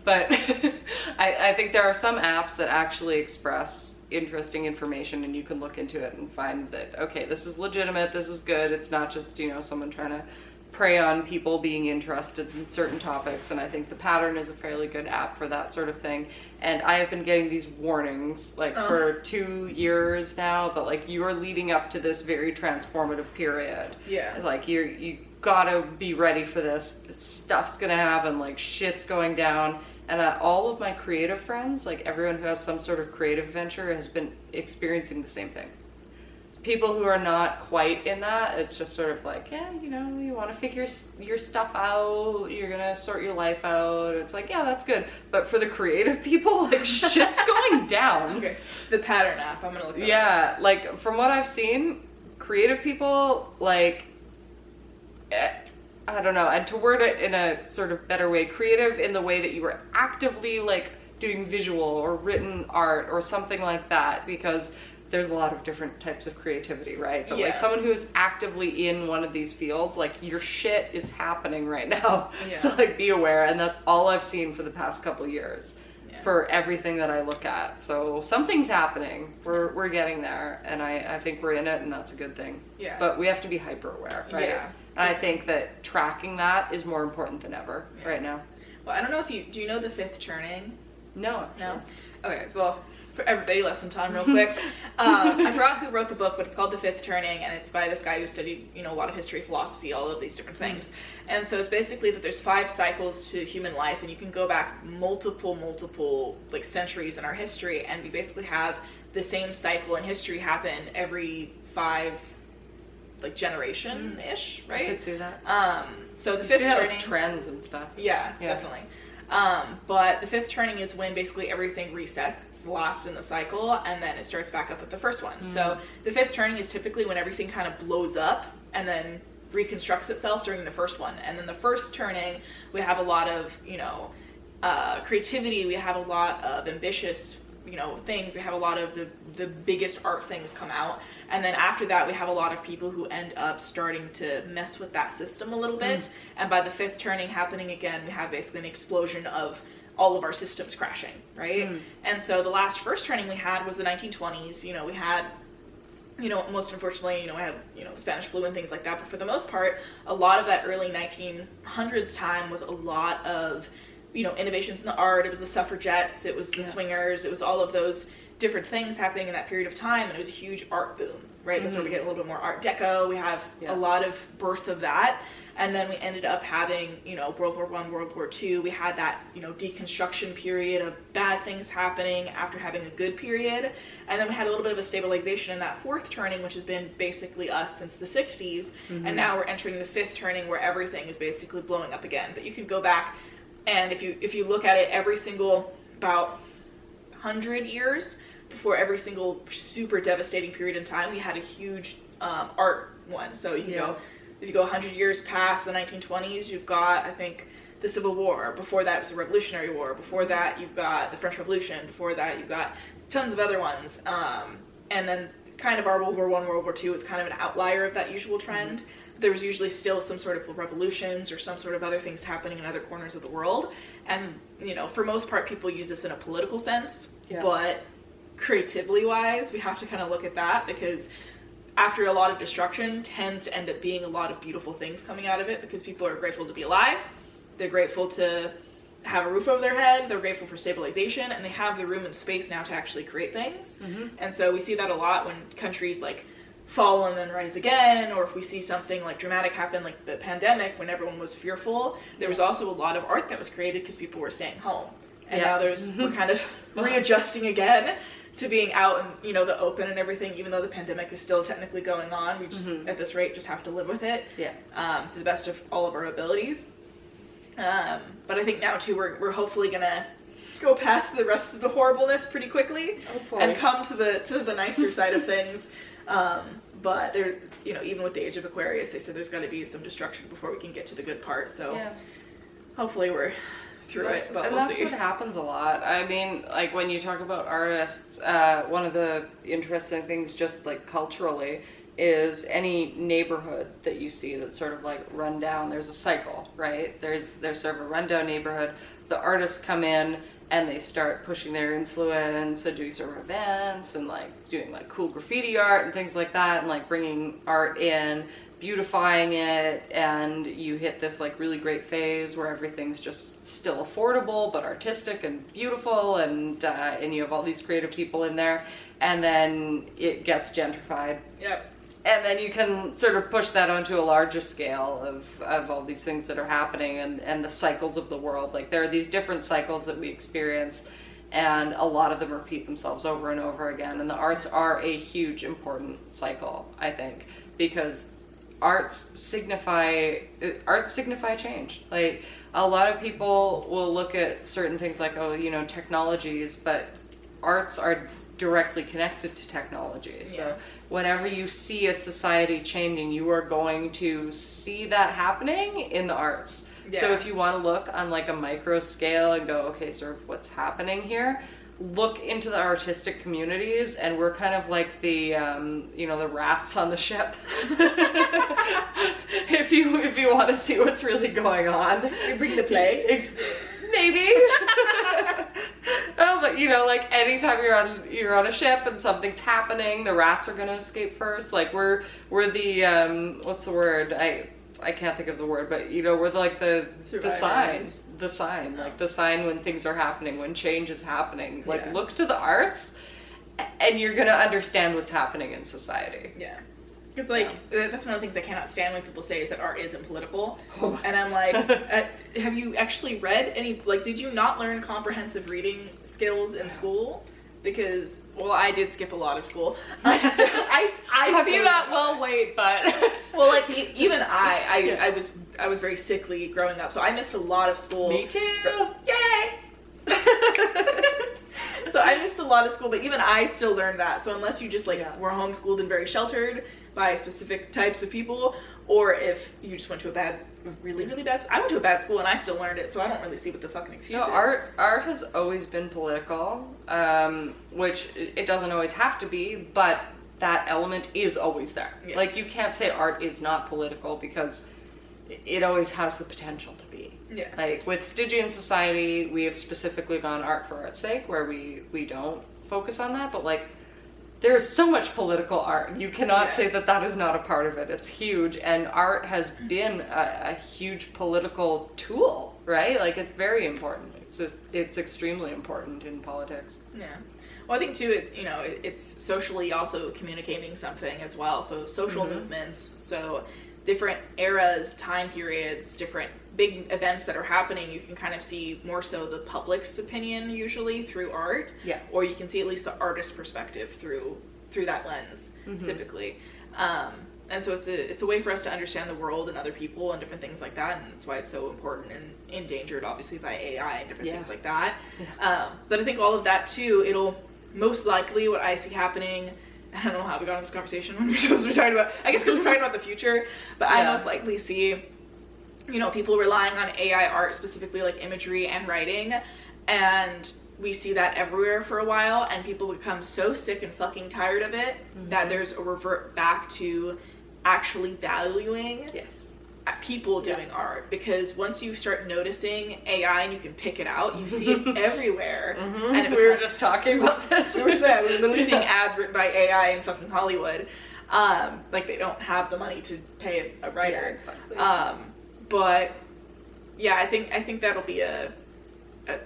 But I think there are some apps that actually express interesting information, and you can look into it and find that, okay, this is legitimate, this is good, it's not just someone trying to prey on people being interested in certain topics. And I think the Pattern is a fairly good app for that sort of thing. And I have been getting these warnings for 2 years now, but like, you're leading up to this very transformative period. Yeah, like you gotta be ready for this. Stuff's gonna happen, like shit's going down. And all of my creative friends, like everyone who has some sort of creative venture, has been experiencing the same thing. People who are not quite in that, it's just sort of like, you want to figure your stuff out, you're gonna sort your life out. It's like, yeah, that's good. But for the creative people, like, shit's going down. Okay. The Pattern app, I'm gonna look it up. Yeah, like from what I've seen, creative people, like, I don't know, and to word it in a sort of better way, creative in the way that you were actively like doing visual or written art or something like that, because there's a lot of different types of creativity, right? But like someone who's actively in one of these fields, like your shit is happening right now. So like be aware. And that's all I've seen for the past couple years for everything that I look at. So something's happening. We're getting there, and I think we're in it, and that's a good thing. But we have to be hyper aware, right? And I think that tracking that is more important than ever right now. Well, I don't know if do you know the fifth turning? No. No? Okay, well, for everybody, lesson time real quick. I forgot who wrote the book, but it's called The Fifth Turning, and it's by this guy who studied, a lot of history, philosophy, all of these different things. And so it's basically that there's 5 cycles to human life, and you can go back multiple, like, centuries in our history, and we basically have the same cycle in history happen every 5, like, generation-ish, right? I could see that. So the fifth turning, with trends and stuff. Yeah, definitely. But the fifth turning is when basically everything resets. It's last in the cycle, and then it starts back up with the first one. So the fifth turning is typically when everything kind of blows up and then reconstructs itself during the first one. And then the first turning, we have a lot of, creativity. We have a lot of ambitious, things. We have a lot of the biggest art things come out. And then after that, we have a lot of people who end up starting to mess with that system a little bit. And by the fifth turning happening again, we have basically an explosion of all of our systems crashing, right? And so the last first turning we had was the 1920s. We had, most unfortunately, we had, the Spanish flu and things like that. But for the most part, a lot of that early 1900s time was a lot of, innovations in the art. It was the suffragettes, it was the swingers, it was all of those different things happening in that period of time, and it was a huge art boom, right? That's where we get a little bit more Art Deco. We have a lot of birth of that, and then we ended up having, World War I, World War II. We had that, deconstruction period of bad things happening after having a good period, and then we had a little bit of a stabilization in that fourth turning, which has been basically us since the 60s, and now we're entering the fifth turning where everything is basically blowing up again. But you can go back, and if you look at it, every single about 100 years before every single super devastating period in time, we had a huge art one. So you can go, if you go 100 years past the 1920s, you've got, I think, the Civil War. Before that, it was the Revolutionary War. Before that, you've got the French Revolution. Before that, you've got tons of other ones. And then kind of our World War I, World War II is kind of an outlier of that usual trend. There was usually still some sort of revolutions or some sort of other things happening in other corners of the world. And, for most part, people use this in a political sense. But creatively wise, we have to kind of look at that, because after a lot of destruction tends to end up being a lot of beautiful things coming out of it, because people are grateful to be alive. They're grateful to have a roof over their head. They're grateful for stabilization, and they have the room and space now to actually create things. And so we see that a lot when countries like fall and then rise again, or if we see something like dramatic happen, like the pandemic, when everyone was fearful, there was also a lot of art that was created because people were staying home. And now we're kind of readjusting again to being out in, the open and everything, even though the pandemic is still technically going on. We just, at this rate, just have to live with it to the best of all of our abilities. But I think now, too, we're hopefully going to go past the rest of the horribleness pretty quickly and come to the nicer side of things. But there, even with the age of Aquarius, they said there's got to be some destruction before we can get to the good part. So hopefully we're through it, but we'll see. That's what happens a lot. I mean, like when you talk about artists, one of the interesting things, just like culturally, is any neighborhood that you see that's sort of like run down. There's a cycle, right? There's sort of a rundown neighborhood. The artists come in and they start pushing their influence and doing sort of events and like doing like cool graffiti art and things like that, and like bringing art in, beautifying it, and you hit this like really great phase where everything's just still affordable but artistic and beautiful, and you have all these creative people in there, and then it gets gentrified. And then you can sort of push that onto a larger scale of all these things that are happening, and the cycles of the world. Like there are these different cycles that we experience, and a lot of them repeat themselves over and over again. And the arts are a huge, important cycle, I think, because arts signify change. Like a lot of people will look at certain things like, technologies, but arts are directly connected to technology. So whenever you see a society changing, you are going to see that happening in the arts. So if you want to look on like a micro scale and go, okay, sort of what's happening here, look into the artistic communities, and we're kind of like the the rats on the ship. if you want to see what's really going on, you bring the plague. Maybe. Oh, but like anytime you're on a ship and something's happening, the rats are gonna escape first. Like we're the what's the word? I can't think of the word, but we're like the sign, like the sign when things are happening, when change is happening. Like look to the arts, and you're gonna understand what's happening in society. Yeah. Because, that's one of the things I cannot stand when people say is that art isn't political. Oh. And I'm like, have you actually read any, did you not learn comprehensive reading skills in school? Because, well, I did skip a lot of school. I have you not? Well, wait, but. Well, even I was very sickly growing up, so I missed a lot of school. Me too! Yay! So I missed a lot of school, but even I still learned that. So unless you just were homeschooled and very sheltered by specific types of people, or if you just went to a really, really bad school. I went to a bad school and I still learned it, so I don't really see what the fucking excuse is. Art has always been political, which it doesn't always have to be, but that element is always there. Yeah. Like, you can't say art is not political because it always has the potential to be. Yeah. Like, with Stygian society, we have specifically gone art for art's sake, where we don't focus on that, but there's so much political art. You cannot say that is not a part of it. It's huge, and art has been a huge political tool, right? Like, it's very important. It's extremely important in politics. Yeah. Well, I think too, it's socially also communicating something as well. So social movements, so different eras, time periods, different big events that are happening, you can kind of see more so the public's opinion usually through art, or you can see at least the artist's perspective through that lens, typically. And so it's a way for us to understand the world and other people and different things like that, and that's why it's so important and endangered, obviously, by AI and different things like that. But I think all of that too, it'll most likely, what I see happening, I don't know how we got on this conversation when we're supposed to be talking about, I guess because we're talking about the future, but I most likely see people relying on AI art, specifically like imagery and writing, and we see that everywhere for a while, and people become so sick and fucking tired of it that there's a revert back to actually valuing people doing art, because once you start noticing AI and you can pick it out, you see it everywhere. And we were just talking about this. We were literally seeing ads written by AI in fucking Hollywood. They don't have the money to pay a writer. Exactly. But yeah, I think that'll be a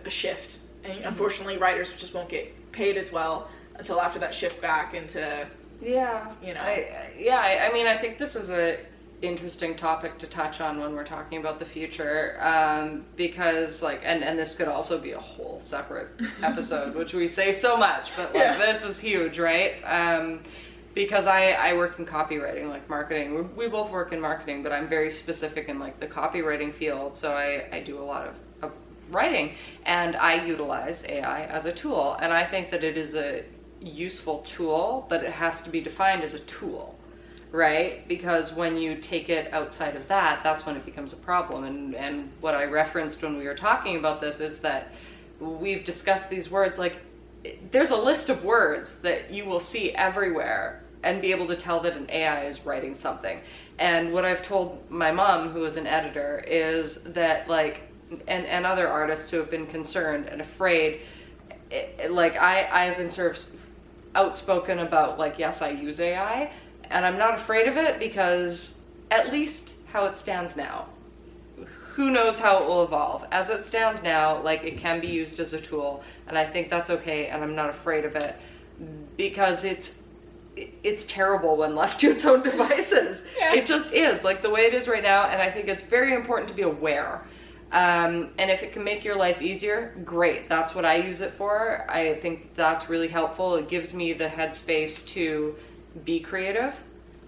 shift, and unfortunately writers just won't get paid as well until after that shift back into I mean, I think this is a interesting topic to touch on when we're talking about the future, because and this could also be a whole separate episode, which we say so much, but this is huge, right? Because I work in copywriting, like marketing. We both work in marketing, but I'm very specific in the copywriting field. So I do a lot of writing, and I utilize AI as a tool. And I think that it is a useful tool, but it has to be defined as a tool, right? Because when you take it outside of that, that's when it becomes a problem. And what I referenced when we were talking about this is that we've discussed these words, there's a list of words that you will see everywhere and be able to tell that an AI is writing something. And what I've told my mom, who is an editor, is that and other artists who have been concerned and afraid, I've been sort of outspoken about yes, I use AI, and I'm not afraid of it, because at least how it stands now, who knows how it will evolve. As it stands now, it can be used as a tool, and I think that's okay, and I'm not afraid of it, because it's terrible when left to its own devices. It just is, the way it is right now, and I think it's very important to be aware. And if it can make your life easier, great. That's what I use it for. I think that's really helpful. It gives me the headspace to be creative.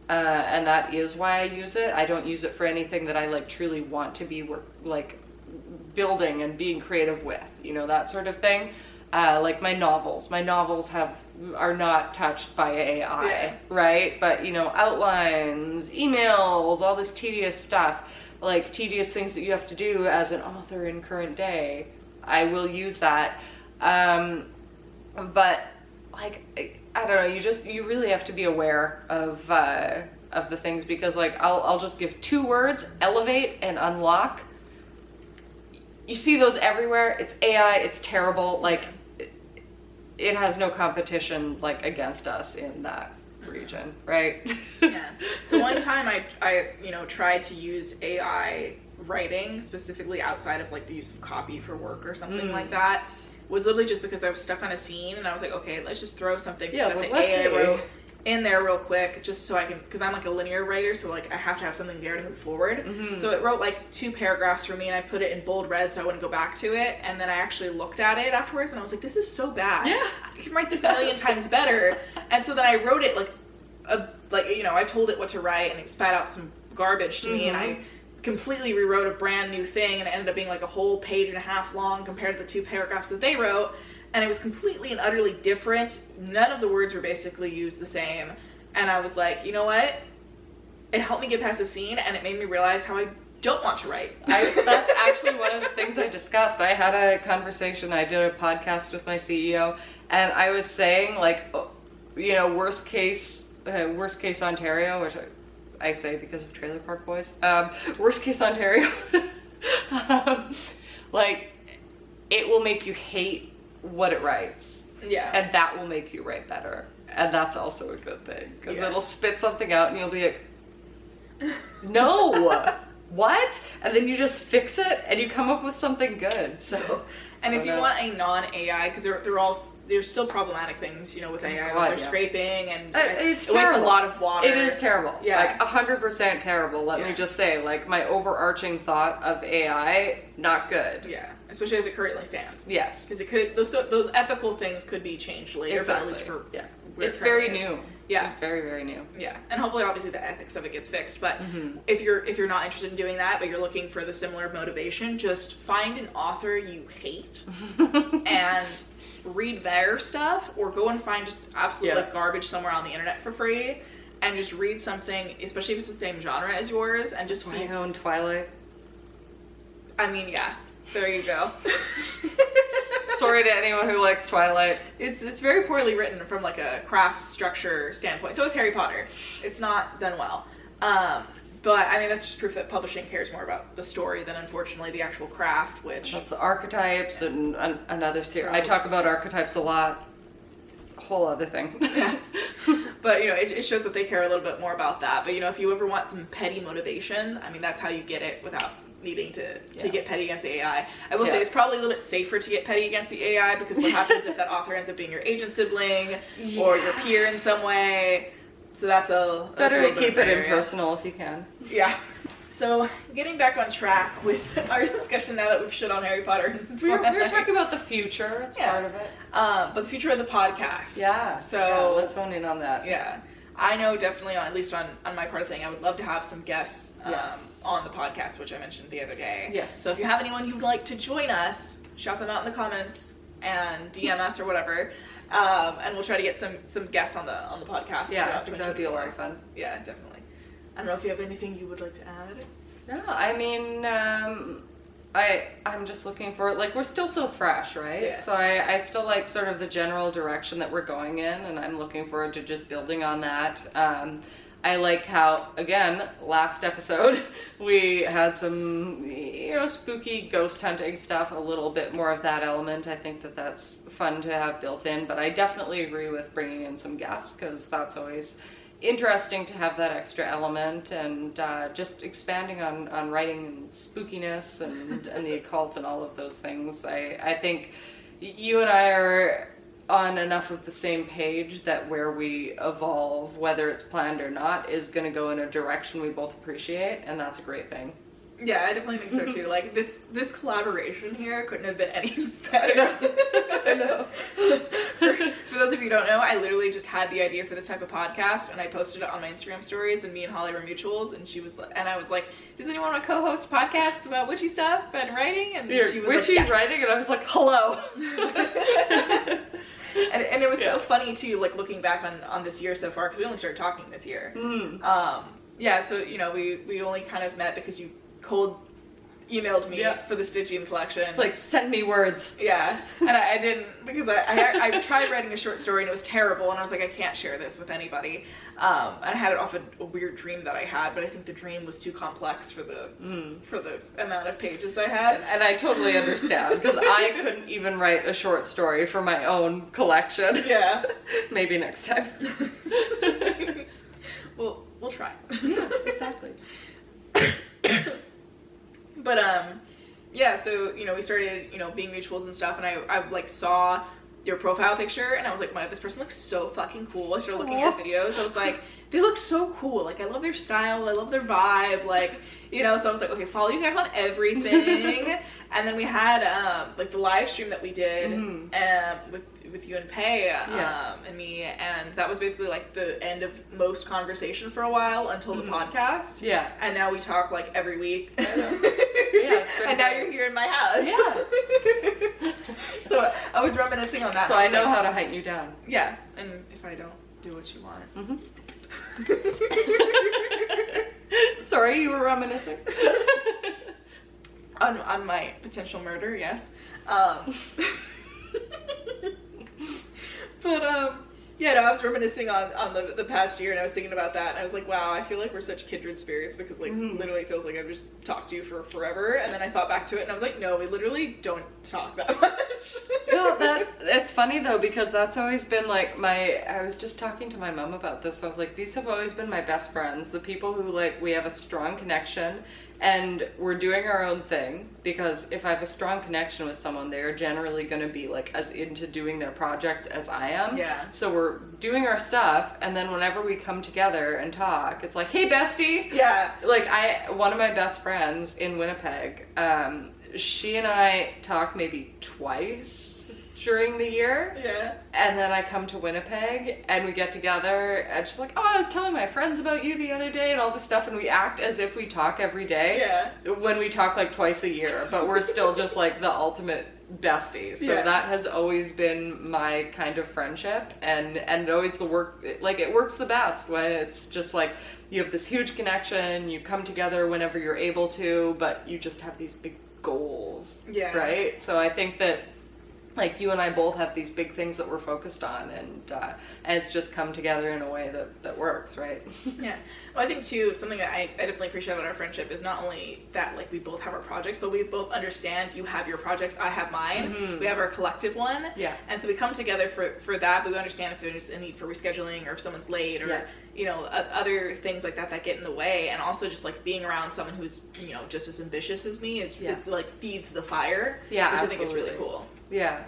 And that is why I use it. I don't use it for anything that I truly want to be building and being creative with, that sort of thing. My novels are not touched by AI, right? But outlines, emails, all this tedious stuff. like tedious things that you have to do as an author in current day, I will use that. But like, I don't know, you really have to be aware of the things, because like I'll just give 2 words, elevate and unlock. You see those everywhere. It's AI, it's terrible. Like it has no competition like against us in that region, right? Yeah. The one time I tried to use AI writing, specifically outside of like the use of copy for work or something like that, was literally just because I was stuck on a scene and I was like, okay, let's just throw something that the AI wrote in there real quick, just so I can, because I'm like a linear writer, so like I have to have something there to move forward. So it wrote like 2 paragraphs for me, and I put it in bold red so I wouldn't go back to it, and then I actually looked at it afterwards and I was like, this is so bad. Yeah, I can write this a million times better. And so then I wrote it I told it what to write, and it spat out some garbage to me, and I completely rewrote a brand new thing, and it ended up being like a whole 1.5 pages long compared to the 2 paragraphs that they wrote. And it was completely and utterly different. None of the words were basically used the same. And I was like, you know what? It helped me get past the scene, and it made me realize how I don't want to write. That's actually one of the things I discussed. I had a conversation, I did a podcast with my CEO, and I was saying, like, worst case Ontario, which I say because of Trailer Park Boys. Worst case Ontario. Like, it will make you hate what it writes. Yeah. And that will make you write better. And that's also a good thing, because it'll spit something out and you'll be like, no, what? And then you just fix it and you come up with something good. So, and if you want a non-AI, because there's still problematic things, with AI, like they're scraping, and it wastes a lot of water. It is terrible. Yeah. Like 100% terrible. Let me just say, like, my overarching thought of AI, not good. Yeah. Especially as it currently stands. Yes. Because it could, those ethical things could be changed later, but at least for it's very new. Yeah. It's very, very new. Yeah. And hopefully, obviously, the ethics of it gets fixed. But if you're not interested in doing that, but you're looking for the similar motivation, just find an author you hate and read their stuff, or go and find just absolute like garbage somewhere on the internet for free, and just read something, especially if it's the same genre as yours, and just my own Twilight. I mean, yeah. There you go. Sorry to anyone who likes Twilight. It's very poorly written from like a craft structure standpoint. So is Harry Potter. It's not done well. But I mean, that's just proof that publishing cares more about the story than, unfortunately, the actual craft, which... That's the archetypes and another series. I talk about archetypes a lot. A whole other thing. But, it shows that they care a little bit more about that. But, if you ever want some petty motivation, I mean, that's how you get it without needing to get petty against the AI. I will say it's probably a little bit safer to get petty against the AI, because what happens if that author ends up being your agent sibling or your peer in some way? So that's better to keep it impersonal if you can. Yeah. So getting back on track with our discussion now that we've shit on Harry Potter. We were talking about the future. It's part of it. But the future of the podcast. Yeah. So let's hone in on that. Yeah. I know definitely, at least on my part of the thing, I would love to have some guests on the podcast, which I mentioned the other day. Yes. So if you have anyone who'd like to join us, shout them out in the comments and DM us or whatever. And we'll try to get some guests on the podcast. Yeah, that would be a lot of fun. Yeah, definitely. I don't know if you have anything you would like to add. No, I mean, I'm just looking for, like, we're still so fresh, right? Yeah. So I still like sort of the general direction that we're going in, and I'm looking forward to just building on that. I like how, again, last episode, we had some, spooky ghost hunting stuff, a little bit more of that element. I think that that's fun to have built in, but I definitely agree with bringing in some guests, because that's always interesting to have that extra element, and just expanding on writing and spookiness and the occult and all of those things. I think you and I are on enough of the same page that where we evolve, whether it's planned or not, is going to go in a direction we both appreciate, and that's a great thing. Yeah, I definitely think so too. Like, this collaboration here couldn't have been any better. I know. For those of you who don't know, I literally just had the idea for this type of podcast, and I posted it on my Instagram stories, and me and Holly were mutuals, and I was like, does anyone want to co-host a podcast about witchy stuff and writing? And she was witchy like, yes. writing, and I was like, hello. And it was so funny too, like, looking back on this year so far, because we only started talking this year. Yeah, so we only kind of met because you cold emailed me Yeah. for the stitching collection. It's like, send me words. Yeah, and I didn't, because I tried writing a short story and it was terrible, and I was like, I can't share this with anybody. And I had it off a weird dream that I had, but I think the dream was too complex for the amount of pages I had. And I totally understand, because I couldn't even write a short story for my own collection. Yeah. Maybe next time. We'll try. Yeah, exactly. But yeah, so we started being mutuals and stuff, and I like saw your profile picture and I was like, wow, this person looks so fucking cool. I started looking at your videos. I was like, they look so cool. Like, I love their style, I love their vibe, like, so I was like, okay, follow you guys on everything. And then we had like the live stream that we did with you and Pei and me, and that was basically like the end of most conversation for a while until the podcast. Yeah. And now we talk like every week. I know. Yeah, it's been and now you're here in my house. Yeah. So I was reminiscing on that. So I know how to hunt you down. Yeah, and if I don't do what you want. Sorry, you were reminiscing. On my potential murder, yes. But yeah, no, I was reminiscing on the past year, and I was thinking about that, and I was like, wow, I feel like we're such kindred spirits, because like literally it feels like I've just talked to you for forever. And then I thought back to it and I was like, no, we literally don't talk that much. No, it's funny though, because that's always been like I was just talking to my mom about this, so like these have always been my best friends, the people who like we have a strong connection and we're doing our own thing, because if I have a strong connection with someone, they're generally going to be like as into doing their project as I am. Yeah. So we're doing our stuff, and then whenever we come together and talk, it's like, hey bestie. Yeah. Like one of my best friends in Winnipeg, she and I talk maybe twice during the year. Yeah. And then I come to Winnipeg and we get together and she's like, oh, I was telling my friends about you the other day and all this stuff, and we act as if we talk every day. Yeah. When we talk like twice a year, but we're still just like the ultimate besties. So that has always been my kind of friendship, and always the work, like it works the best when it's just like you have this huge connection, you come together whenever you're able to, but you just have these big goals. Yeah. Right? So I think that like you and I both have these big things that we're focused on, and it's just come together in a way that works, right? Yeah. Well, I think too, something that I definitely appreciate about our friendship is not only that like we both have our projects, but we both understand you have your projects, I have mine. We have our collective one. Yeah. And so we come together for that, but we understand if there's a need for rescheduling or if someone's late or other things like that get in the way. And also just like being around someone who's just as ambitious as me is it, like feeds the fire. Yeah, which absolutely. I think is really cool. Yeah.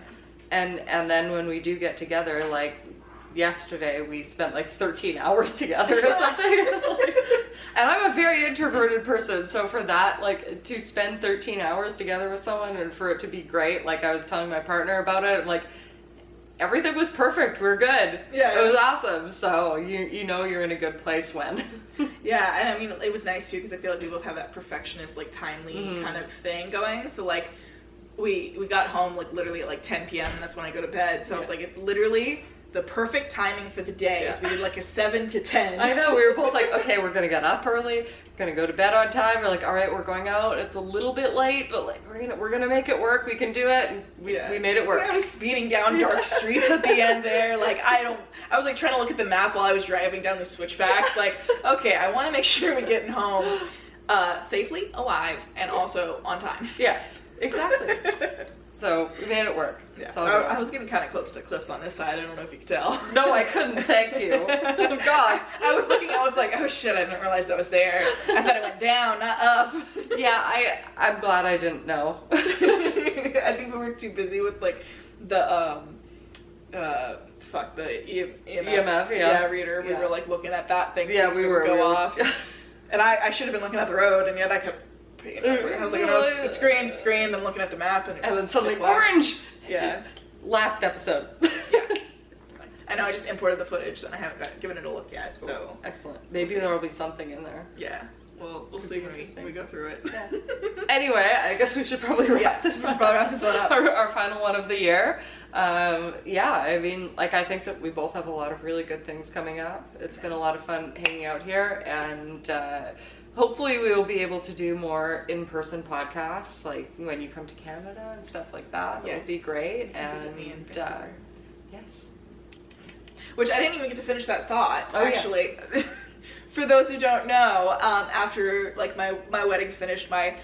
And then when we do get together, like yesterday we spent like 13 hours together or something. And I'm a very introverted person, so for that, like to spend 13 hours together with someone and for it to be great, like I was telling my partner about it, like everything was perfect, we're good. Yeah. It was awesome. So you know you're in a good place when. Yeah, and I mean it was nice too, because I feel like we both have that perfectionist, like timely kind of thing going. So like we got home like literally at like 10 p.m. and that's when I go to bed. So I was like, it's literally the perfect timing for the day. So we did like a 7 to 10. I know, we were both like, okay, we're gonna get up early, we're gonna go to bed on time. We're like, all right, we're going out. It's a little bit late, but like we're gonna make it work. We can do it, and we made it work. I was speeding down dark streets at the end there. Like I was like trying to look at the map while I was driving down the switchbacks. Like, okay, I want to make sure we're getting home safely, alive, and also on time. Yeah. Exactly. So we made it work. Yeah. I was getting kind of close to cliffs on this side. I don't know if you could tell. No, I couldn't. Thank you. Oh, God. I was like, oh shit, I didn't realize that was there. I thought it went down, not up. Yeah, I'm glad I didn't know. I think we were too busy with like the EMF reader. We were like looking at that thing. Yeah, we were. Off. And I should have been looking at the road, and yet I kept. I was like, no, it's green, it's green. Then looking at the map, and then suddenly orange. Yeah. Last episode. Yeah. I know. I just imported the footage, and I haven't given it a look yet. Cool. So excellent. Maybe there will be something in there. Yeah. Well, we'll see when we go through it. Yeah. Anyway, I guess we should probably wrap this one up. Our final one of the year. I mean, like I think that we both have a lot of really good things coming up. It's been a lot of fun hanging out here, and hopefully we will be able to do more in-person podcasts, like when you come to Canada and stuff like that. It would be great. And visit me in Vancouver. Yes. Which I didn't even get to finish that thought, Oh, actually. Yeah. For those who don't know, after like my wedding's finished, my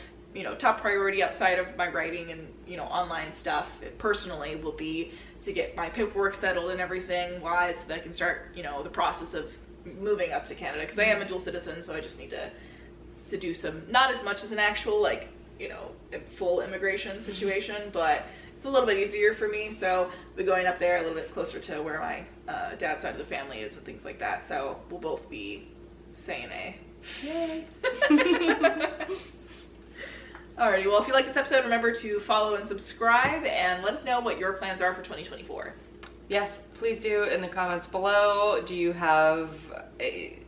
top priority outside of my writing and online stuff personally will be to get my paperwork settled and everything wise, so that I can start the process of moving up to Canada, because I am a dual citizen, so I just need to do some, not as much as an actual full immigration situation, but it's a little bit easier for me, so we're going up there a little bit closer to where my dad's side of the family is and things like that, so we'll both be saying A. Yay! Alrighty, well, if you like this episode, remember to follow and subscribe, and let us know what your plans are for 2024. Yes, please do in the comments below. Do you have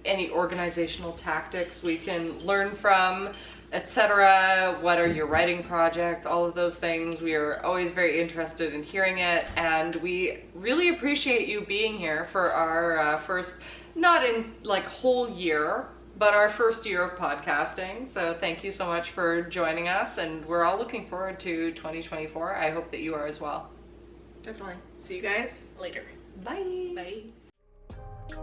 any organizational tactics we can learn from, etc.? What are your writing projects? All of those things. We are always very interested in hearing it, and we really appreciate you being here for our first, not in whole year, but our first year of podcasting. So thank you so much for joining us, and we're all looking forward to 2024. I hope that you are as well. Definitely. See you guys later. Bye. Bye.